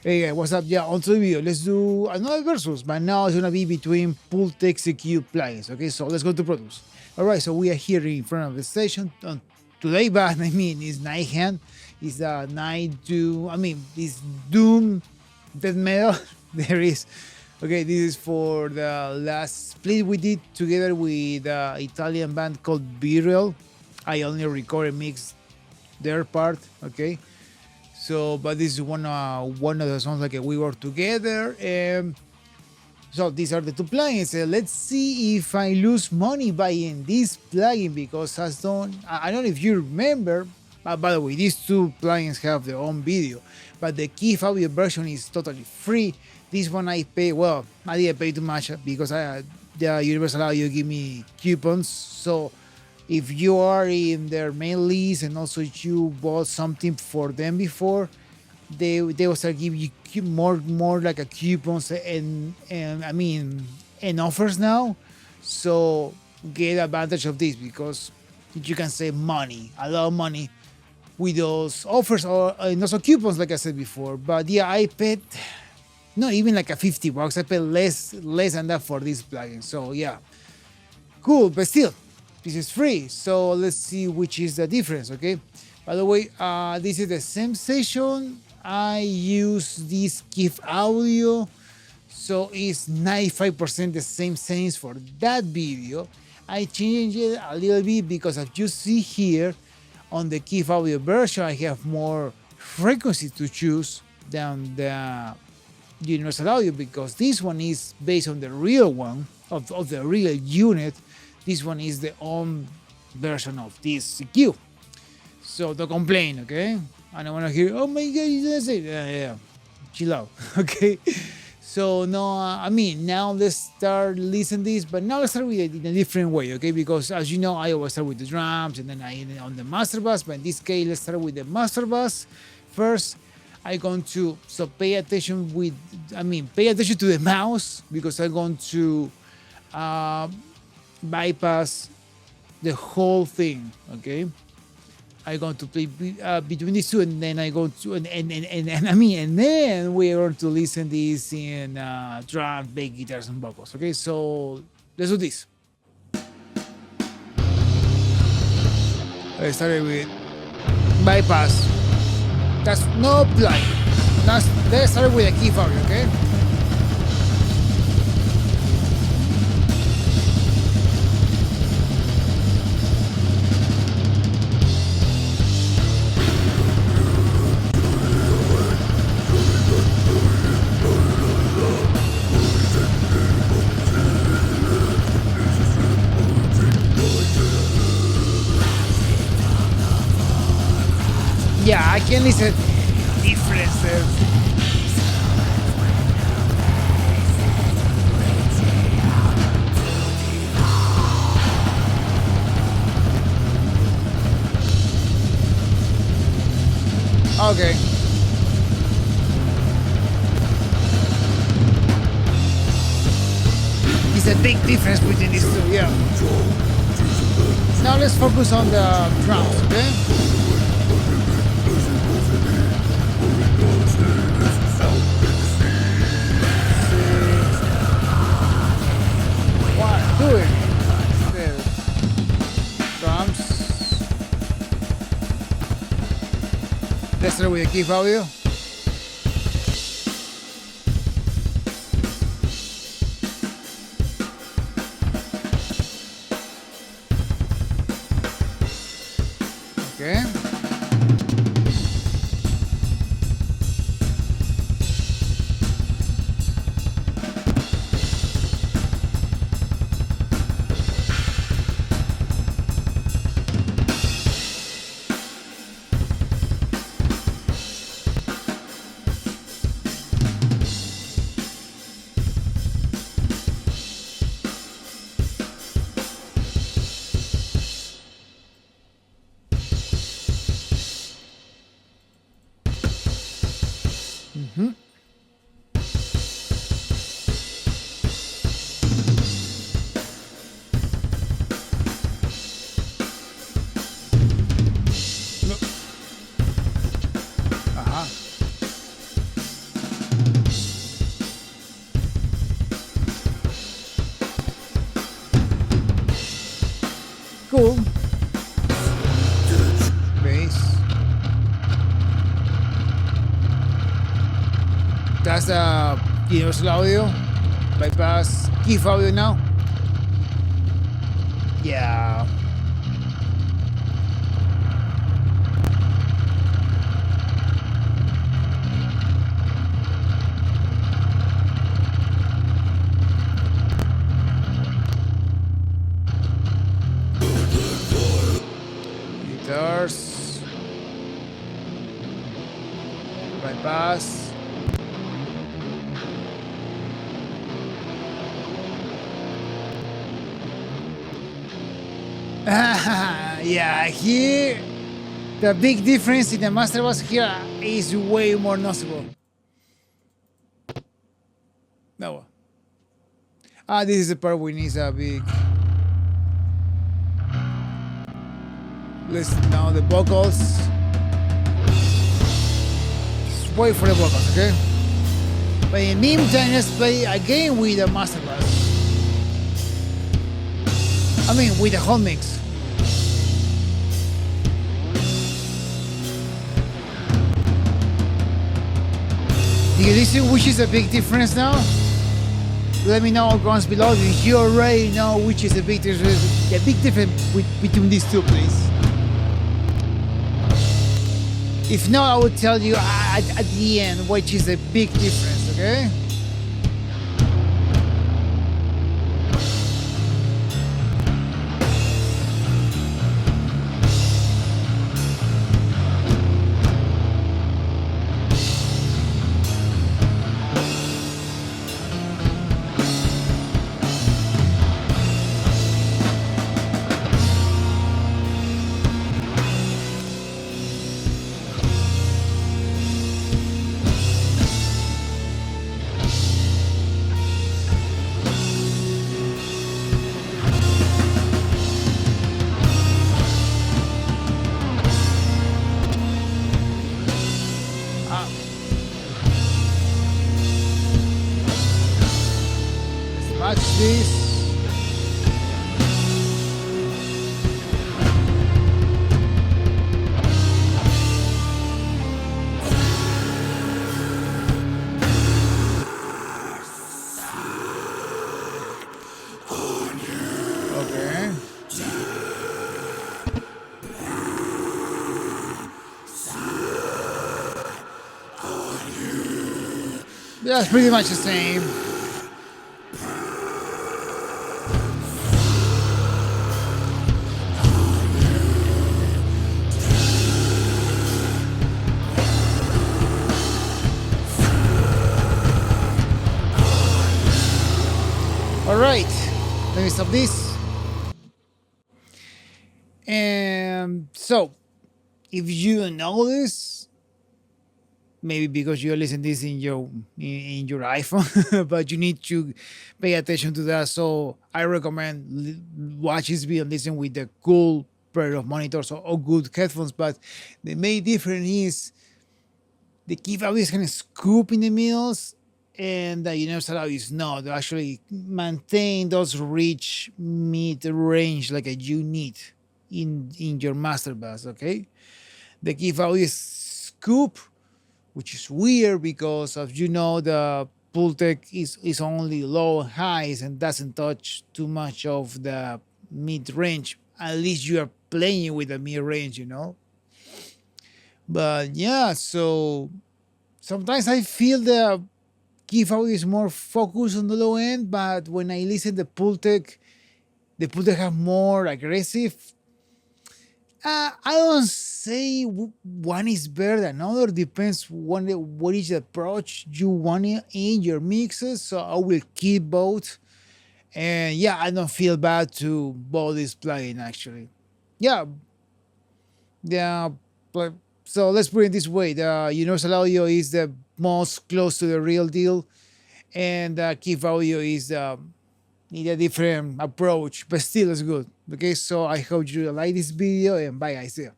Hey, what's up? Yeah, on to the video. Let's do another versus, but now it's gonna be between Pultec and Kiive plugins. Okay, so let's go to produce. All right, so we are here in front of the station today, but I mean, it's night hand. It's a night doom. I mean, this doom death metal. There is. Okay, this is for the last split we did together with the Italian band called Burial. I only recorded mixed their part. Okay, so, but this is one of the songs like we work together. So these are the two plugins. Let's see if I lose money buying this plugin because I don't know if you remember. By the way, these two plugins have their own video, but the Kiive audio version is totally free. This one I pay. Well, I didn't pay too much because the Universal Audio give me coupons. So if you are in their main list and also you bought something for them before, they will start give you more like a coupons and I mean and offers now. So get advantage of this because you can save money, a lot of money with those offers or and also coupons like I said before. But yeah, I paid not even like a $50. I paid less than that for this plugin. So yeah, cool, but still, this is free. So let's see which is the difference, okay? By the way, this is the same session. I use this Kiive audio, so it's 95% the same settings for that video. I changed it a little bit because as you see here on the Kiive audio version, I have more frequency to choose than the universal audio because this one is based on the real one of the real unit. This one is the own version of this EQ. So don't complain, okay? I don't want to hear, oh my god, you didn't say that. Yeah, chill out, okay? So no, I mean now let's start listening this, but now let's start with it in a different way, okay? Because as you know, I always start with the drums and then I end on the master bass. But in this case, let's start with the master bass first. I'm going to pay attention to the mouse because I'm going to bypass the whole thing. Okay, I'm going to play between these two, and then I go to and then we're going to listen this in drums, bass, guitars, and vocals. Okay, so let's do this. I started with bypass. That's no plug. Let's start with a Kiive audio, okay? Yeah, I can listen differences. Okay. It's a big difference between these two, yeah. Now let's focus on the drums, okay? Doing drums. Let's start with the Kiive audio. Okay. That's the universal audio. Bypass Kiive audio now. Yeah. Guitars. Bypass. Yeah, here the big difference in the master bass here is way more noticeable. No. This is the part we need a big. Listen now the vocals. Just wait for the vocals, okay? But in the meantime, let's play again with the master bass. I mean, with the whole mix. Do you listen which is the big difference now? Let me know in the comments below if you already know which is the big difference between these two, please. If not, I will tell you at the end which is the big difference, okay? Watch this. Okay. That's pretty much the same. Alright, let me stop this. And so, if you know this, maybe because you listen this in your iPhone, but you need to pay attention to that. So I recommend watch this video and listen with the cool pair of monitors or good headphones. But the main difference is the Kiive audio is kind of scoop in the middles, and the universal audio is not. They actually maintain those rich mid range like you need in your master bass. Okay, the Kiive audio is scoop, which is weird because, as you know, the Pultec is only low highs and doesn't touch too much of the mid range. At least you are playing with the mid range, you know. But yeah, so sometimes I feel the Kiive audio is more focused on the low end, but when I listen to the Pultec have more aggressive. I don't say one is better than another. Depends what is the approach you want in your mixes. So I will keep both. And yeah, I don't feel bad to both is playing actually. Yeah, yeah. But so let's put it this way: the universal audio is the most close to the real deal, and the Kiive audio is need a different approach, but still is good. Okay, so I hope you like this video, and bye guys. See ya.